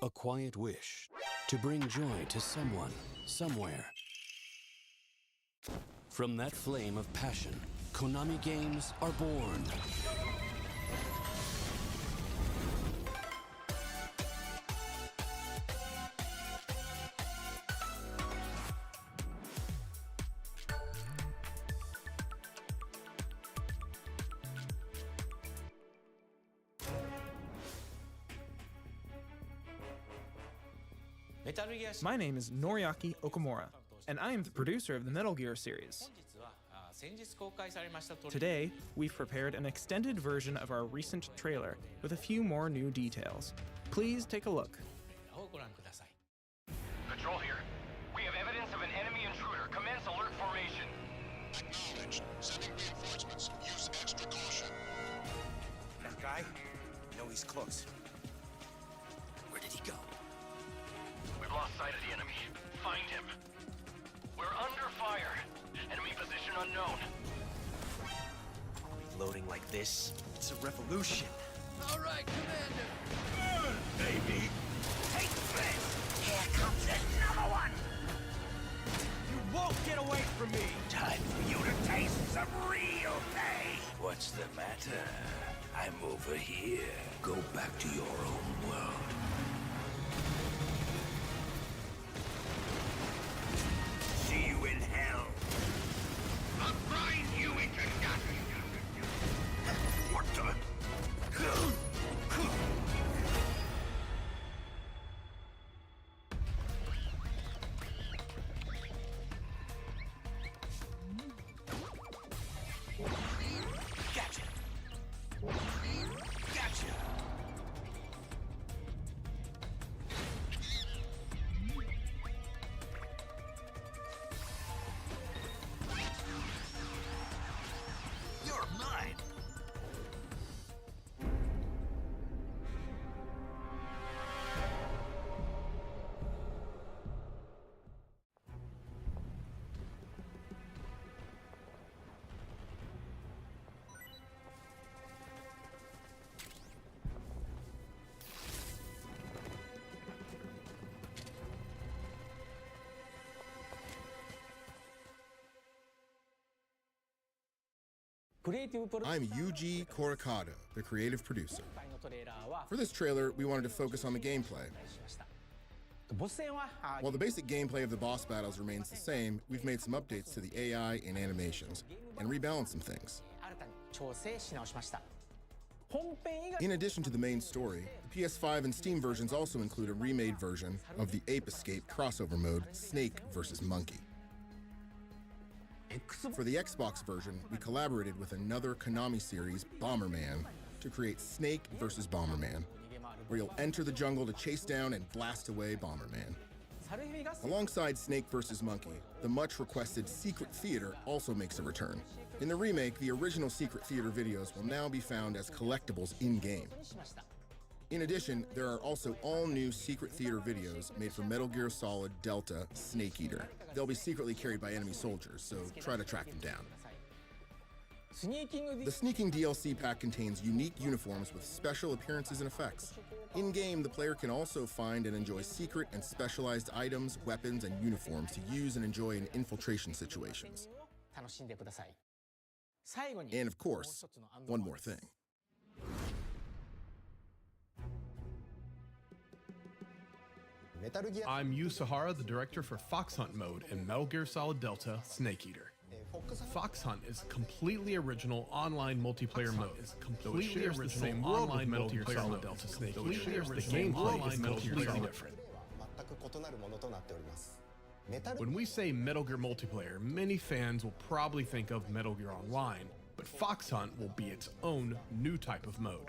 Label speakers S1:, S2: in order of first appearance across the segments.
S1: A quiet wish to bring joy to someone, somewhere. From that flame of passion, Konami games are born.
S2: My name is Noriaki Okamura, and I am the producer of the Metal Gear series. Today, we've prepared an extended version of our recent trailer with a few more new details. Please take a look.
S3: Patrol here. We have evidence of an enemy intruder. Commence alert formation.
S4: Acknowledged. Sending reinforcements. Use extra caution.
S5: That guy? No, he's close.
S1: Where did he go?
S3: We've lost sight of the enemy. Find him. We're under fire. Enemy position unknown.
S5: Reloading like this? It's a revolution.
S6: All right, Commander.
S4: Good, baby.
S5: Take this! Here comes another one! You won't get away from me!
S4: Time for you to taste some real pain.
S7: What's the matter? I'm over here. Go back to your own world.
S4: See you in hell. I'll grind you into nothing. What the?
S5: Gotcha! Gotcha! You're mine!
S8: I'm Yuji Korakata, the creative producer. For this trailer, we wanted to focus on the gameplay. While the basic gameplay of the boss battles remains the same, we've made some updates to the AI and animations, and rebalanced some things. In addition to the main story, the PS5 and Steam versions also include a remade version of the Ape Escape crossover mode, Snake vs. Monkey. For the Xbox version, we collaborated with another Konami series, Bomberman, to create Snake vs. Bomberman, where you'll enter the jungle to chase down and blast away Bomberman. Alongside Snake vs. Monkey, the much-requested Secret Theater also makes a return. In the remake, the original Secret Theater videos will now be found as collectibles in-game. In addition, there are also all-new Secret Theater videos made for Metal Gear Solid Delta Snake Eater. They'll be secretly carried by enemy soldiers, so try to track them down. The Sneaking DLC pack contains unique uniforms with special appearances and effects. In-game, the player can also find and enjoy secret and specialized items, weapons, and uniforms to use and enjoy in infiltration situations. And of course, one more thing.
S9: I'm Yu Sahara, the director for Fox Hunt mode in Metal Gear Solid Delta Snake Eater. Fox Hunt is completely original online multiplayer mode. It's completely original online Metal Gear Solid Delta Snake Eater. The gameplay is completely different. When we say Metal Gear multiplayer, many fans will probably think of Metal Gear Online, but Fox Hunt will be its own new type of mode.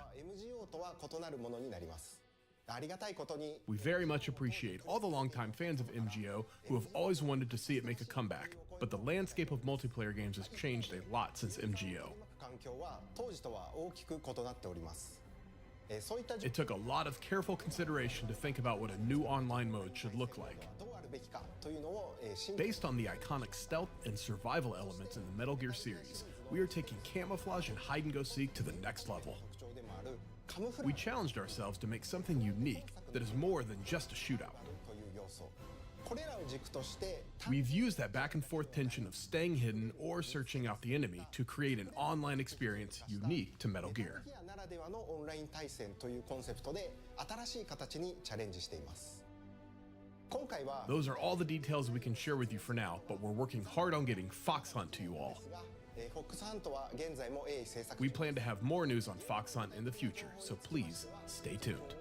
S9: We very much appreciate all the longtime fans of MGO who have always wanted to see it make a comeback, but the landscape of multiplayer games has changed a lot since MGO. It took a lot of careful consideration to think about what a new online mode should look like. Based on the iconic stealth and survival elements in the Metal Gear series, we are taking camouflage and hide-and-go-seek to the next level. We challenged ourselves to make something unique that is more than just a shootout. We've used that back and forth tension of staying hidden or searching out the enemy to create an online experience unique to Metal Gear. Those are all the details we can share with you for now, but we're working hard on getting Fox Hunt to you all. We plan to have more news on Fox Hunt in the future, so please stay tuned.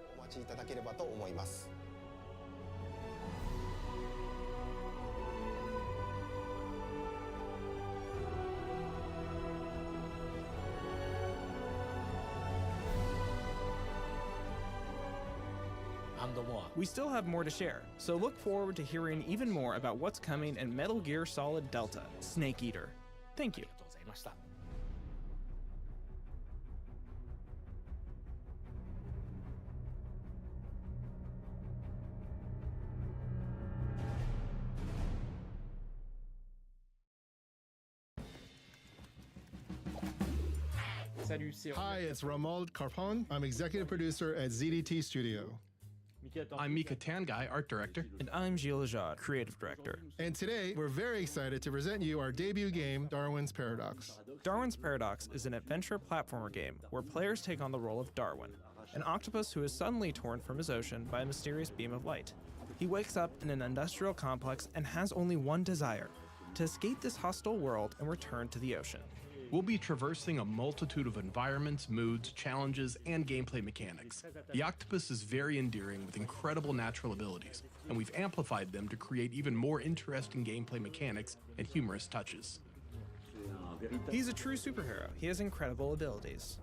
S2: We still have more to share, so look forward to hearing even more about what's coming in Metal Gear Solid Delta: Snake Eater. Thank you.
S10: Hi, it's Romuald Carpon. I'm executive producer at ZDT Studio.
S9: I'm Mika Tangai, art director.
S2: And I'm Gilles Lejeune, creative director.
S10: And today, we're very excited to present you our debut game, Darwin's Paradox.
S2: Darwin's Paradox is an adventure platformer game where players take on the role of Darwin, an octopus who is suddenly torn from his ocean by a mysterious beam of light. He wakes up in an industrial complex and has only one desire: to escape this hostile world and return to the ocean.
S9: We'll be traversing a multitude of environments, moods, challenges, and gameplay mechanics. The octopus is very endearing with incredible natural abilities, and we've amplified them to create even more interesting gameplay mechanics and humorous touches.
S2: He's a true superhero. He has incredible abilities.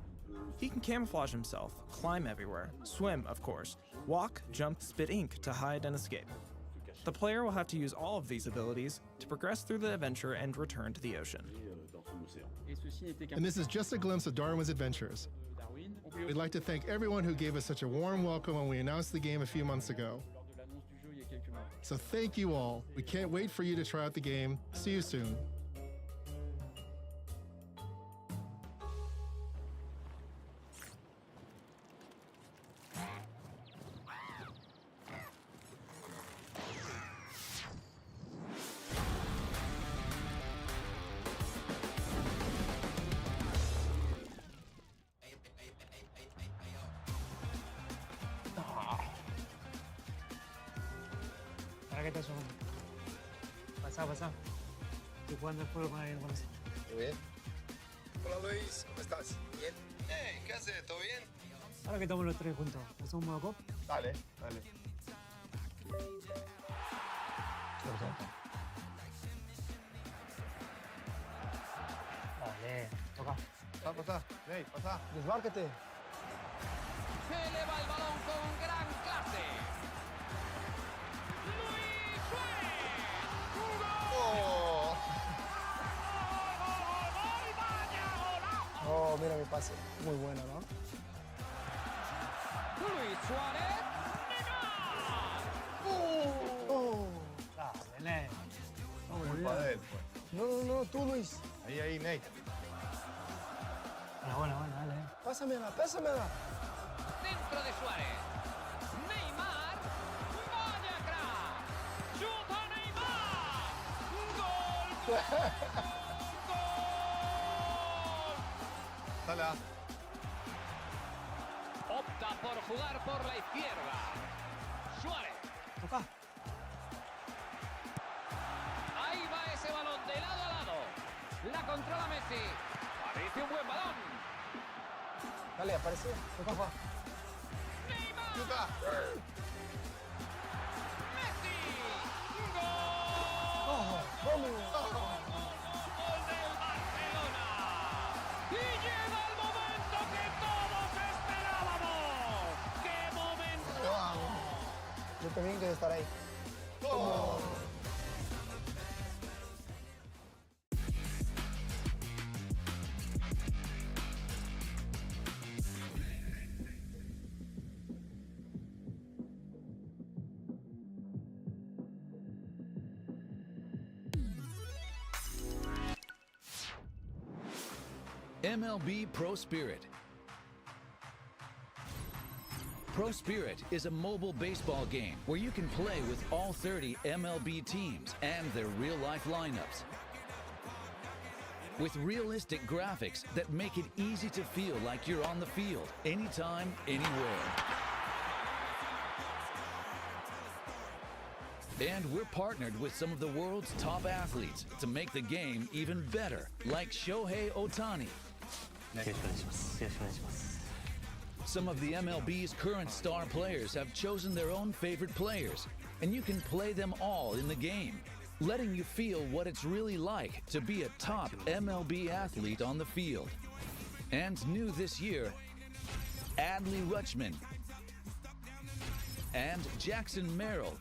S2: He can camouflage himself, climb everywhere, swim, of course, walk, jump, spit ink to hide and escape. The player will have to use all of these abilities to progress through the adventure and return to the ocean.
S10: And this is just a glimpse of Darwin's adventures. We'd like to thank everyone who gave us such a warm welcome when we announced the game a few months ago. So thank you all. We can't wait for you to try out the game. See you soon.
S11: ¿Qué tal, Pasá. Estoy jugando el juego con alguien conocido.
S12: Muy bien. Hola Luis, ¿cómo estás? Bien. Hey, ¿qué haces? ¿Todo bien?
S11: Ahora que estamos los tres juntos, ¿hacemos un modo cop?
S12: Dale.
S11: Dale, toca.
S12: Pasá. Hey, pasá.
S11: Desbárquete.
S5: Se eleva el balón con gran clase. Luis Suárez.
S11: Oh, mira mi pase. Muy bueno, ¿no?
S5: Luis Suárez.
S11: Dale, Nate.
S12: No, culpa de él, pues.
S11: No, tú, Luis.
S12: Ahí, Nate.
S11: Bueno, dale. Pásamela.
S5: Centro de Suárez. Neymar. Vaya crack. Chuta Neymar. Gol.
S12: Sala.
S5: Opta por jugar por la izquierda. Suárez.
S11: Toca.
S5: Ahí va ese balón de lado a lado. La controla Messi. Parece un buen balón.
S11: Dale, aparece. Toca.
S5: Neymar.
S12: Chuta.
S5: Messi.
S11: ¡Vamos!
S5: Gol del Barcelona. Y llega el momento que todos esperábamos. ¡Qué momento!
S11: Yo también quiero estar ahí.
S13: MLB Pro Spirit. Pro Spirit is a mobile baseball game where you can play with all 30 MLB teams and their real-life lineups. With realistic graphics that make it easy to feel like you're on the field, anytime, anywhere. And we're partnered with some of the world's top athletes to make the game even better, like Shohei Ohtani. Some of the MLB's current star players have chosen their own favorite players, and you can play them all in the game, letting you feel what it's really like to be a top MLB athlete on the field. And new this year, Adley Rutschman and Jackson Merrill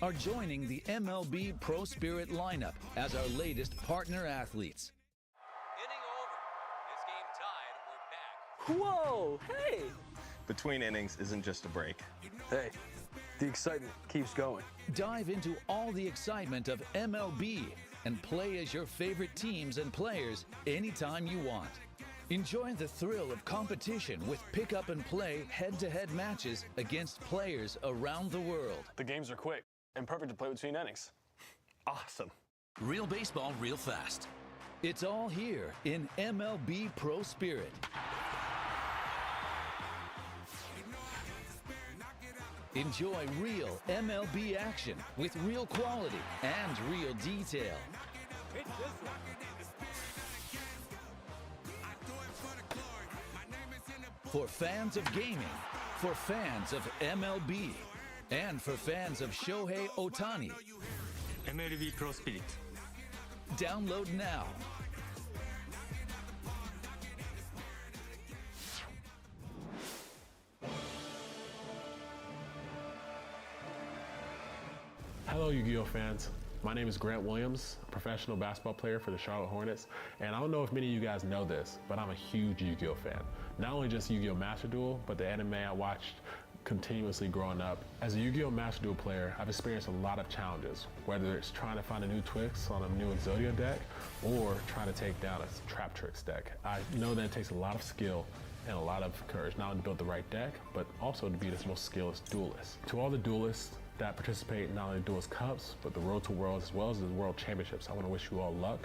S13: are joining the MLB Pro Spirit lineup as our latest partner athletes.
S14: Whoa, hey!
S15: Between innings isn't just a break.
S14: Hey, the excitement keeps going.
S13: Dive into all the excitement of MLB and play as your favorite teams and players anytime you want. Enjoy the thrill of competition with pick-up and play head-to-head matches against players around the world.
S14: The games are quick and perfect to play between innings. Awesome.
S13: Real baseball, real fast. It's all here in MLB Pro Spirit. Enjoy real MLB action with real quality and real detail. For fans of gaming, for fans of MLB, and for fans of Shohei Ohtani.
S16: MLB Pro Spirit.
S13: Download now.
S17: Hello, Yu-Gi-Oh fans. My name is Grant Williams, a professional basketball player for the Charlotte Hornets, and I don't know if many of you guys know this, but I'm a huge Yu-Gi-Oh fan. Not only just Yu-Gi-Oh Master Duel, but the anime I watched continuously growing up. As a Yu-Gi-Oh Master Duel player, I've experienced a lot of challenges, whether it's trying to find a new Twix on a new Exodia deck, or trying to take down a Trap Tricks deck. I know that it takes a lot of skill and a lot of courage, not only to build the right deck, but also to be the most skilled duelist. To all the duelists that participate in not only Duelist Cups, but the Road to Worlds as well as the World Championships, I want to wish you all luck,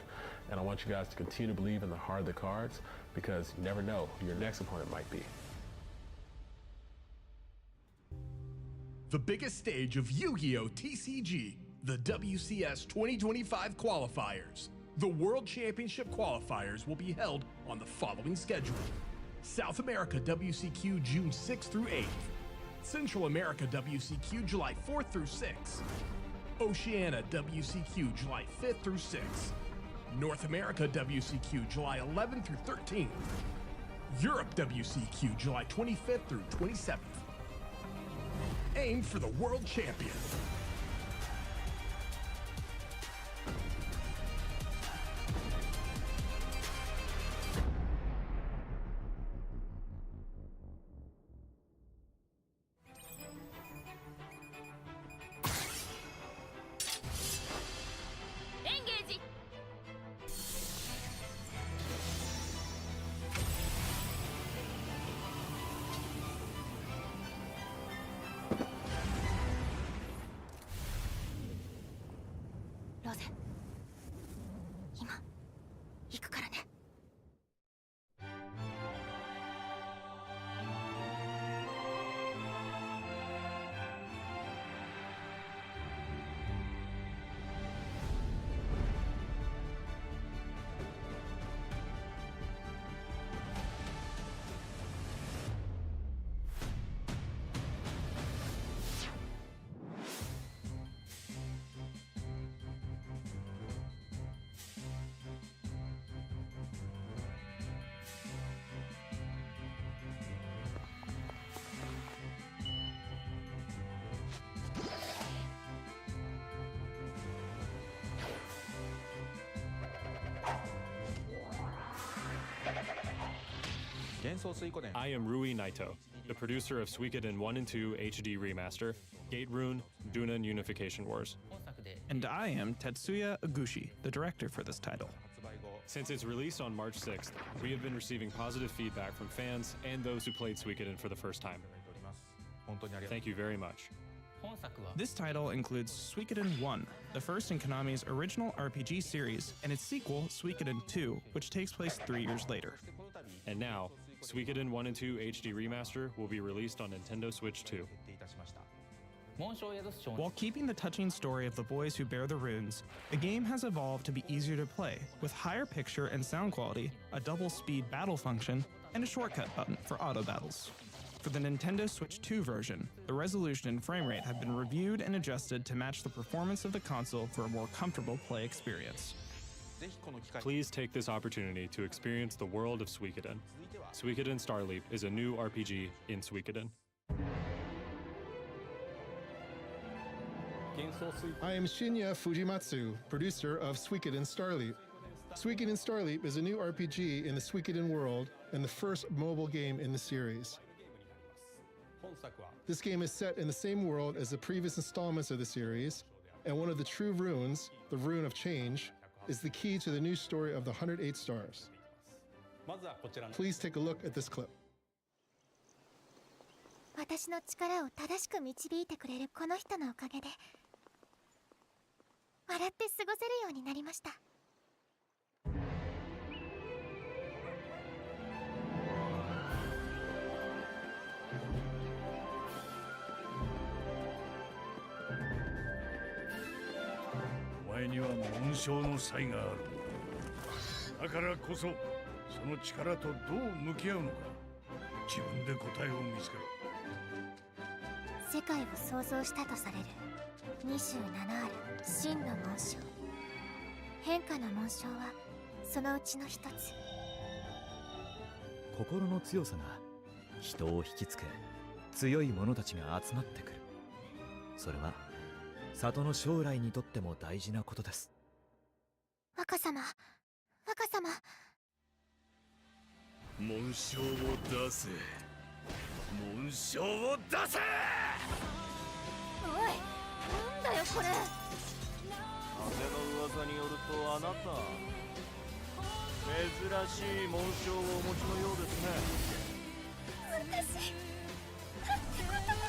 S17: and I want you guys to continue to believe in the heart of the cards, because you never know who your next opponent might be.
S9: The biggest stage of Yu-Gi-Oh! TCG, the WCS 2025 qualifiers. The World Championship qualifiers will be held on the following schedule. South America WCQ June 6th through 8th. Central America WCQ July 4th through 6th. Oceania WCQ July 5th through 6th. North America WCQ July 11th through 13th. Europe WCQ July 25th through 27th. Aim for the World Champion.
S18: I am Rui Naito, the producer of Suikoden 1 and 2 HD Remaster, Gate Rune, Dunan Unification Wars.
S2: And I am Tetsuya Agushi, the director for this title.
S18: Since its release on March 6th, we have been receiving positive feedback from fans and those who played Suikoden for the first time. Thank you very much.
S2: This title includes Suikoden 1, the first in Konami's original RPG series, and its sequel, Suikoden 2, which takes place 3 years later.
S18: And now, Suikoden 1 and 2 HD Remaster will be released on Nintendo Switch 2.
S2: While keeping the touching story of the boys who bear the runes, the game has evolved to be easier to play, with higher picture and sound quality, a double-speed battle function, and a shortcut button for auto battles. For the Nintendo Switch 2 version, the resolution and frame rate have been reviewed and adjusted to match the performance of the console for a more comfortable play experience.
S18: Please take this opportunity to experience the world of Suikoden. Suikoden Starleap is a new RPG in Suikoden.
S10: I am Shinya Fujimatsu, producer of Suikoden Starleap. Suikoden Starleap is a new RPG in the Suikoden world and the first mobile game in the series. This game is set in the same world as the previous installments of the series, and one of the true runes, the Rune of Change, is the key to the new story of the 108 Stars. Please take a look at this clip.
S19: 私の力を正しく導いてくれるこの人のおかげで笑って過ごせるようになりました。
S20: お前には紋章の才がある。だからこそその力とどう向き合うのか自分で答えを見つけろ。
S19: 世界を創造したとされる27ある真の紋章。変化の紋章はそのうちの一つ。
S21: 心の強さが人を引きつけ、強い者たちが集まってくる。それは里の将来にとっても大事なことです。
S19: 若様、若様。
S20: 紋章を出せ。紋章を出せ。
S19: おい、なんだよこれ。
S22: 風の噂によるとあなた珍しい紋章をお持ちのようですね。
S19: 私、なんてことを。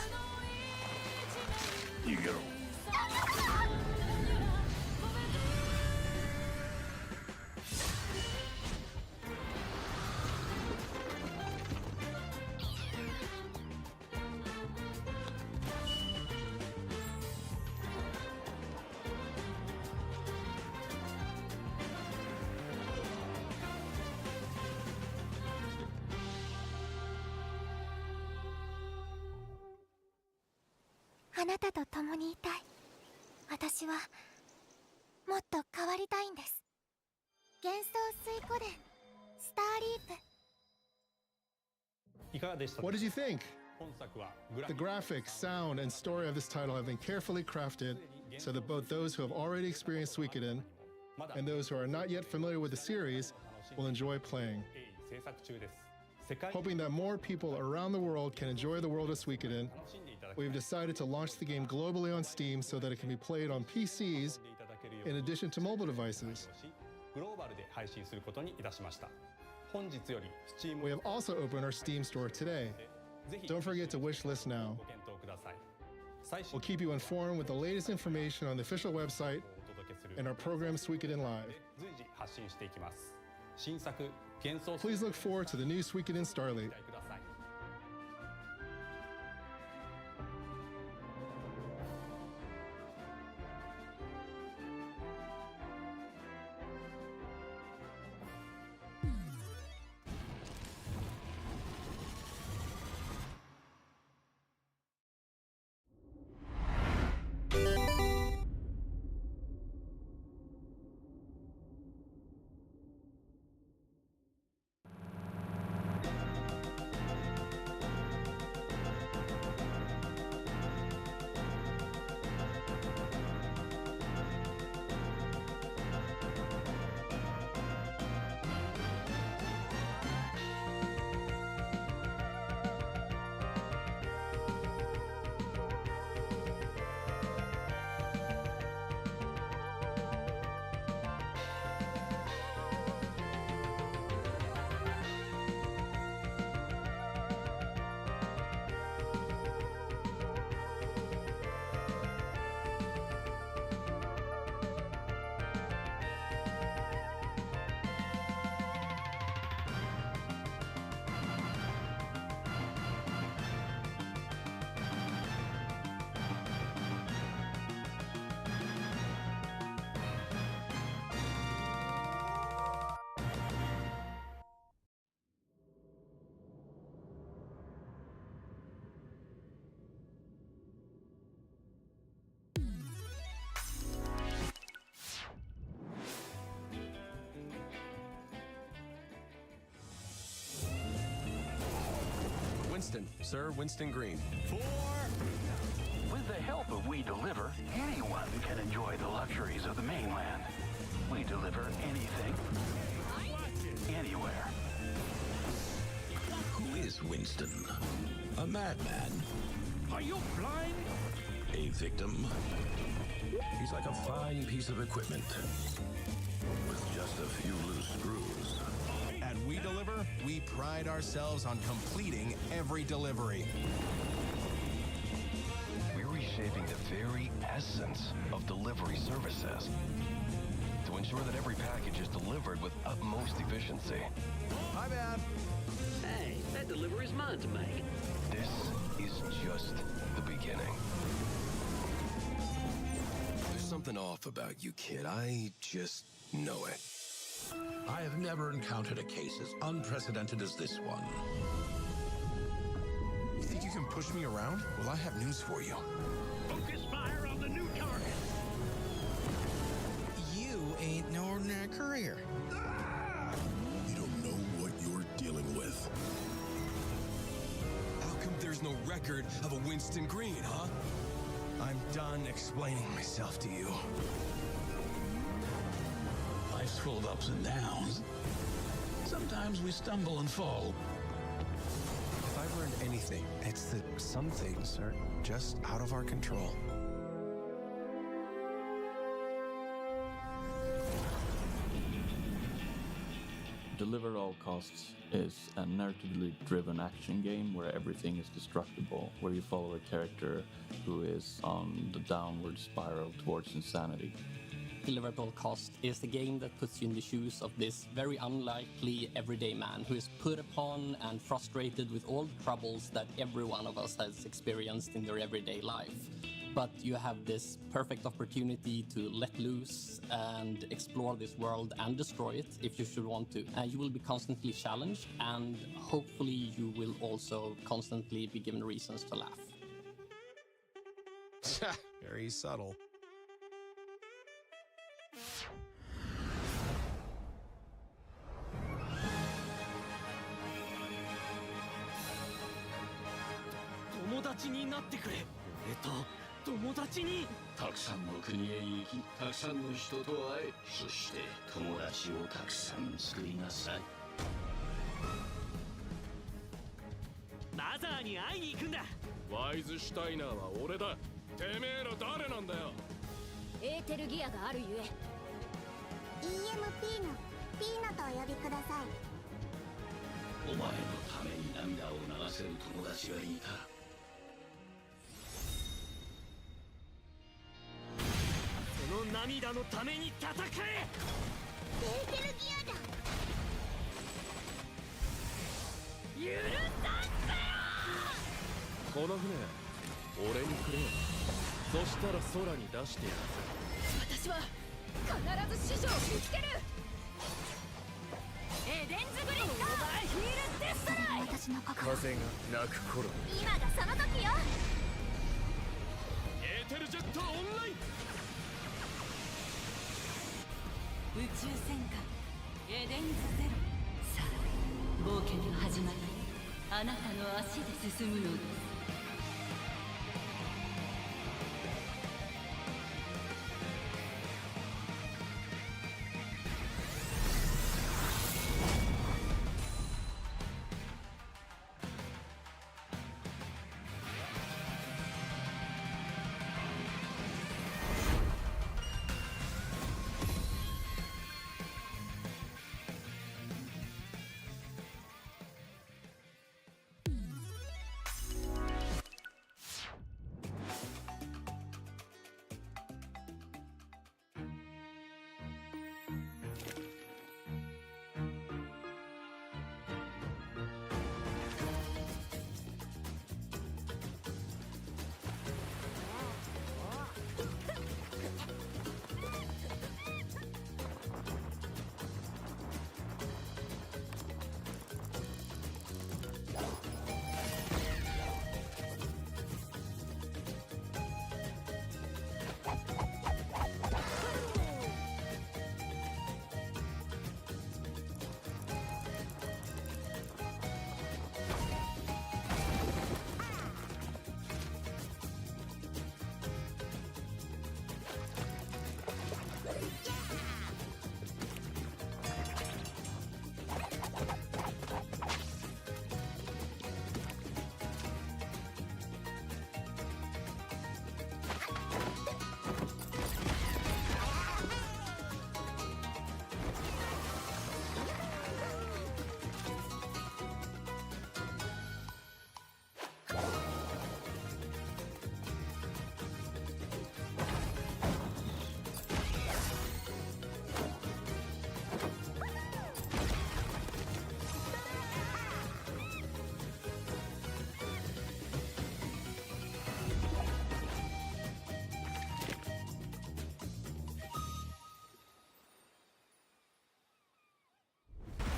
S20: 逃げろ。
S19: あなたと共にいたい。私はもっと変わりたいんです。幻想水湖伝スターリープ。
S10: What did you think? The graphics, sound, and story of this title have been carefully crafted so that both those who have already experienced Suikoden and those who are not yet familiar with the series will enjoy playing. Hoping that more people around the world can enjoy the world of Suikoden, we've decided to launch the game globally on Steam so that it can be played on PCs in addition to mobile devices. We have also opened our Steam store today. Don't forget to wishlist now. We'll keep you informed with the latest information on the official website and our program Suikoden Live. Please look forward to the new Suikoden Starleap.
S1: Winston. Sir Winston Green.
S7: With the help of We Deliver, anyone can enjoy the luxuries of the mainland. We deliver anything, anywhere.
S3: Who is Winston? A madman?
S7: Are you blind?
S3: A victim? He's like a fine piece of equipment with just a few loose screws.
S1: At We Deliver, we pride ourselves on completing every delivery.
S7: We're reshaping the very essence of delivery services to ensure that every package is delivered with utmost efficiency.
S1: My bad.
S23: Hey, that delivery's mine to make.
S7: This is just the beginning.
S3: There's something off about you, kid. I just know it. I have never encountered a case as unprecedented as this one.
S1: You think you can push me around? Well, I have news for you.
S23: Focus fire on the new target.
S1: You ain't no ordinary courier.
S3: You don't know what you're dealing with.
S1: How come there's no record of a Winston Green, huh? I'm done explaining myself to you.
S3: Life's full of ups and downs. Sometimes we stumble and fall.
S1: If I've learned anything, it's that some things are just out of our control.
S24: Deliver at All Costs is a narratively driven action game where everything is destructible, where you follow a character who is on the downward spiral towards insanity.
S25: Deliver at All Costs is the game that puts you in the shoes of this very unlikely everyday man who is put upon and frustrated with all the troubles that every one of us has experienced in their everyday life. But you have this perfect opportunity to let loose and explore this world and destroy it if you should want to. And you will be constantly challenged, and hopefully you will also constantly be given reasons to laugh.
S1: Very subtle.
S23: たくさんの国へ行き、たくさんの人と会え、そして友達をたくさん作りなさい。
S26: マザーに会いに行くんだ。
S27: ワイズシュタイナーは俺だ。てめえら誰なんだよ。
S28: エーテルギアがあるゆえ EMP のピーナとお呼びください。
S23: お前のために涙を流せる友達がいた。
S26: その涙のために戦え。
S28: エーテルギアだ。許さんせよ。
S27: この船俺にくれよ。そしたら空に出してやる。
S28: 私は必ず師匠を見つける。エデンズグリッドオーバーヒールデストライ。私の心
S27: 風が鳴く頃。
S28: 今がその時よ。
S27: エーテルジェットオンライン。
S28: 宇宙戦艦エデンズゼロ。さあ冒険の始まり、あなたの足で進むのです。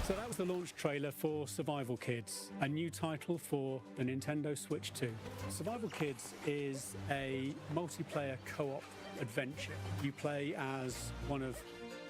S4: So that was the launch trailer for Survival Kids, a new title for the Nintendo Switch 2. Survival Kids is a multiplayer co-op adventure. You play as one of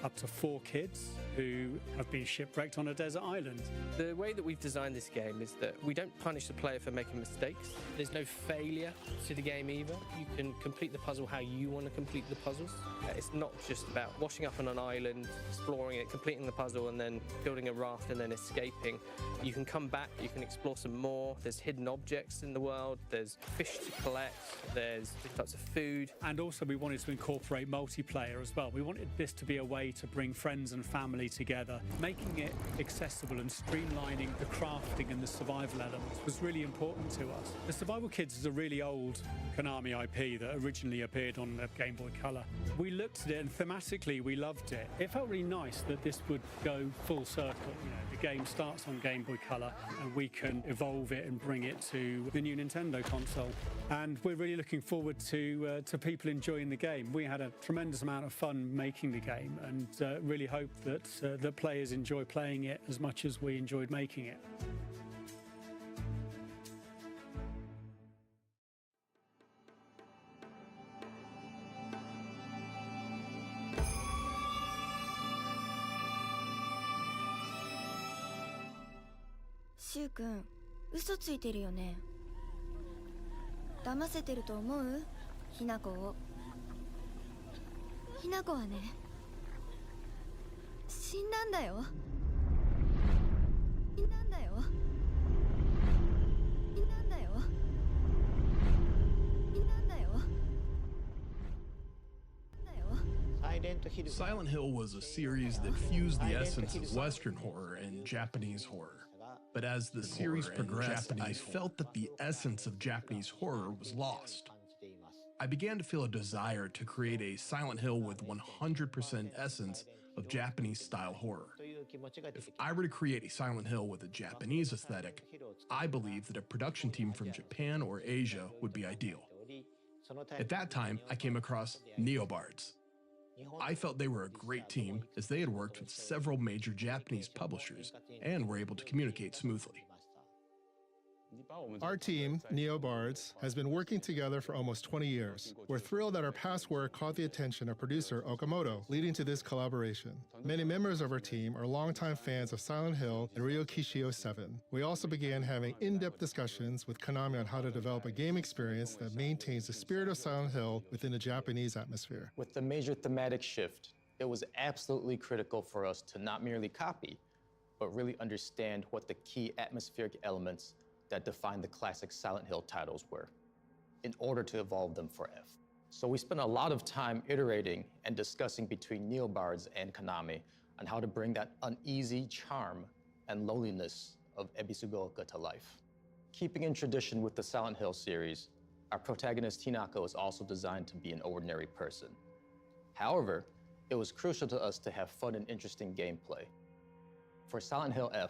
S4: up to 4 kids who have been shipwrecked on a desert island.
S5: The way that we've designed this game is that we don't punish the player for making mistakes. There's no failure to the game either. You can complete the puzzle how you want to complete the puzzles. It's not just about washing up on an island, exploring it, completing the puzzle, and then building a raft and then escaping. You can come back, you can explore some more. There's hidden objects in the world, there's fish to collect, there's different types of food.
S4: And also we wanted to incorporate multiplayer as well. We wanted this to be a way to bring friends and family together. Making it accessible and streamlining the crafting and the survival elements was really important to us. The Survival Kids is a really old Konami IP that originally appeared on the Game Boy Color. We looked at it and thematically we loved it. It felt really nice that this would go full circle. You know, the game starts on Game Boy Color and we can evolve it and bring it to the new Nintendo console. And we're really looking forward to people enjoying the game. We had a tremendous amount of fun making the game and really hope that the players enjoy playing it as much as we enjoyed making it.
S6: シュウ君、嘘ついてるよね。騙せてると思う？ひなこを。ひなこはね、死んだんだよ。死んだんだよ。死んだんだよ。死んだんだよ。
S9: Silent Hill was a series that fused the essence of Western horror and Japanese horror. But as the series progressed, I felt that the essence of Japanese horror was lost. I began to feel a desire to create a Silent Hill with 100% essence of Japanese-style horror. If I were to create a Silent Hill with a Japanese aesthetic, I believe that a production team from Japan or Asia would be ideal. At that time, I came across Neobards. I felt they were a great team as they had worked with several major Japanese publishers and were able to communicate smoothly.
S10: Our team, Neobards, has been working together for almost 20 years. We're thrilled that our past work caught the attention of producer Okamoto, leading to this collaboration. Many members of our team are longtime fans of Silent Hill and Ryokishio 7. We also began having in-depth discussions with Konami on how to develop a game experience that maintains the spirit of Silent Hill within the Japanese atmosphere.
S8: With the major thematic shift, it was absolutely critical for us to not merely copy, but really understand what the key atmospheric elements that defined the classic Silent Hill titles were, in order to evolve them for F. So we spent a lot of time iterating and discussing between Neobards and Konami on how to bring that uneasy charm and loneliness of Ebisugaoka to life. Keeping in tradition with the Silent Hill series, our protagonist Hinako is also designed to be an ordinary person. However, it was crucial to us to have fun and interesting gameplay. For Silent Hill F,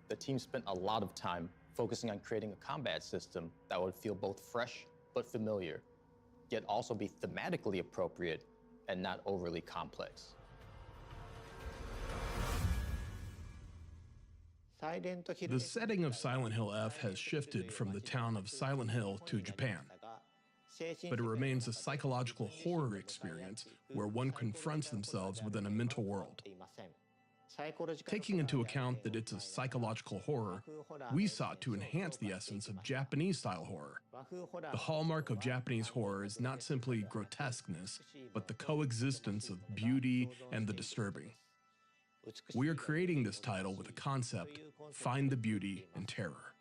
S8: the team spent a lot of time focusing on creating a combat system that would feel both fresh but familiar, yet also be thematically appropriate and not overly complex.
S9: The setting of Silent Hill F has shifted from the town of Silent Hill to Japan, but it remains a psychological horror experience where one confronts themselves within a mental world. Taking into account that it's a psychological horror, we sought to enhance the essence of Japanese-style horror. The hallmark of Japanese horror is not simply grotesqueness, but the coexistence of beauty and the disturbing. We are creating this title with a concept, find the beauty in terror.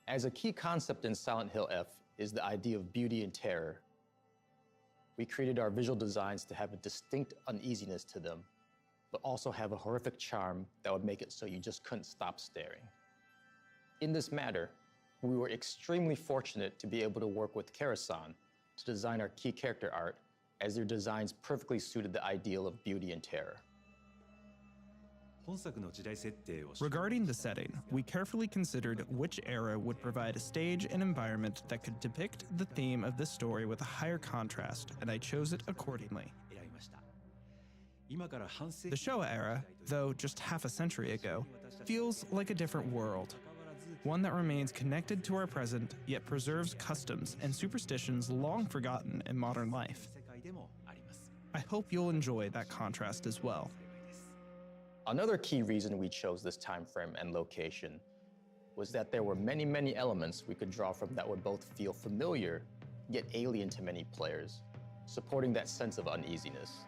S8: As a key concept in Silent Hill F is the idea of beauty and terror. We created our visual designs to have a distinct uneasiness to them, but also have a horrific charm that would make it so you just couldn't stop staring. In this matter, we were extremely fortunate to be able to work with Kara-san to design our key character art, as their designs perfectly suited the ideal of beauty and terror.
S2: Regarding the setting, we carefully considered which era would provide a stage and environment that could depict the theme of this story with a higher contrast, and I chose it accordingly. The Showa era, though just half a century ago, feels like a different world. One that remains connected to our present, yet preserves customs and superstitions long forgotten in modern life. I hope you'll enjoy that contrast as well.
S8: Another key reason we chose this time frame and location was that there were many, many elements we could draw from that would both feel familiar, yet alien to many players, supporting that sense of uneasiness.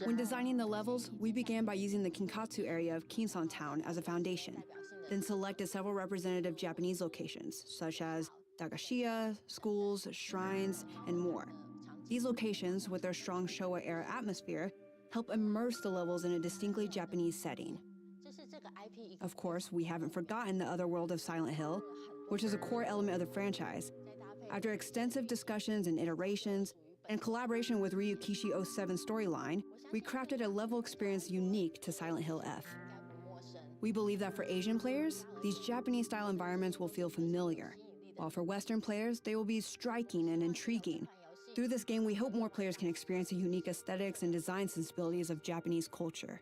S11: When designing the levels, we began by using the Kinkatsu area of Kinsan Town as a foundation, then selected several representative Japanese locations, such as dagashiya, schools, shrines, and more. These locations, with their strong Showa-era atmosphere, help immerse the levels in a distinctly Japanese setting. Of course, we haven't forgotten the other world of Silent Hill, which is a core element of the franchise. After extensive discussions and iterations, and collaboration with Ryukishi 07 storyline, we crafted a level experience unique to Silent Hill F. We believe that for Asian players, these Japanese-style environments will feel familiar, while for Western players, they will be striking and intriguing. Through this game, we hope more players can experience the unique aesthetics and design sensibilities of Japanese culture.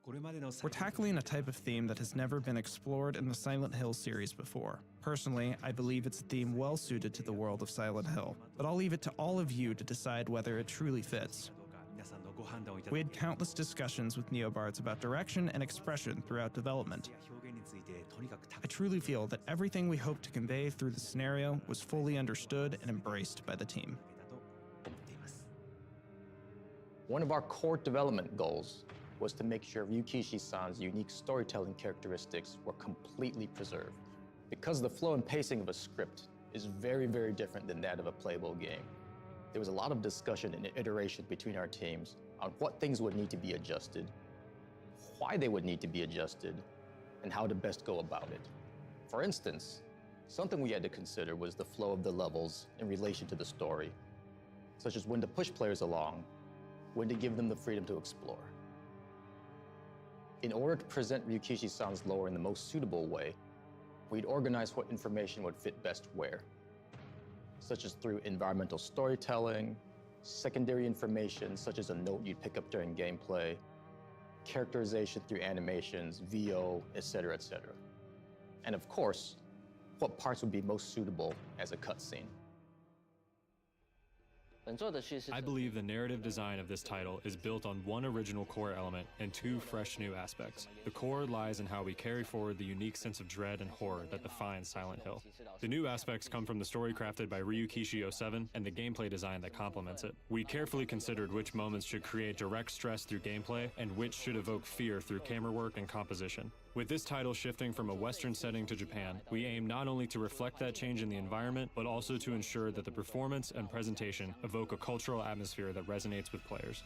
S2: We're tackling a type of theme that has never been explored in the Silent Hill series before. Personally, I believe it's a theme well suited to the world of Silent Hill, but I'll leave it to all of you to decide whether it truly fits. We had countless discussions with Neobards about direction and expression throughout development. I truly feel that everything we hoped to convey through the scenario was fully understood and embraced by the team.
S8: One of our core development goals was to make sure Ryukishi-san's unique storytelling characteristics were completely preserved. Because the flow and pacing of a script is very, very different than that of a playable game, there was a lot of discussion and iteration between our teams on what things would need to be adjusted, why they would need to be adjusted, and how to best go about it. For instance, something we had to consider was the flow of the levels in relation to the story, such as when to push players along, when to give them the freedom to explore. In order to present Ryukishi-san's lore in the most suitable way, we'd organize what information would fit best where, such as through environmental storytelling, secondary information such as a note you'd pick up during gameplay, characterization through animations, VO, etc., etc. And of course, what parts would be most suitable as a cutscene.
S12: I believe the narrative design of this title is built on one original core element and two fresh new aspects. The core lies in how we carry forward the unique sense of dread and horror that defines Silent Hill. The new aspects come from the story crafted by Ryukishi 07 and the gameplay design that complements it. We carefully considered which moments should create direct stress through gameplay and which should evoke fear through camera work and composition. With this title shifting from a Western setting to Japan, we aim not only to reflect that change in the environment, but also to ensure that the performance and presentation evoke a cultural atmosphere that resonates with players.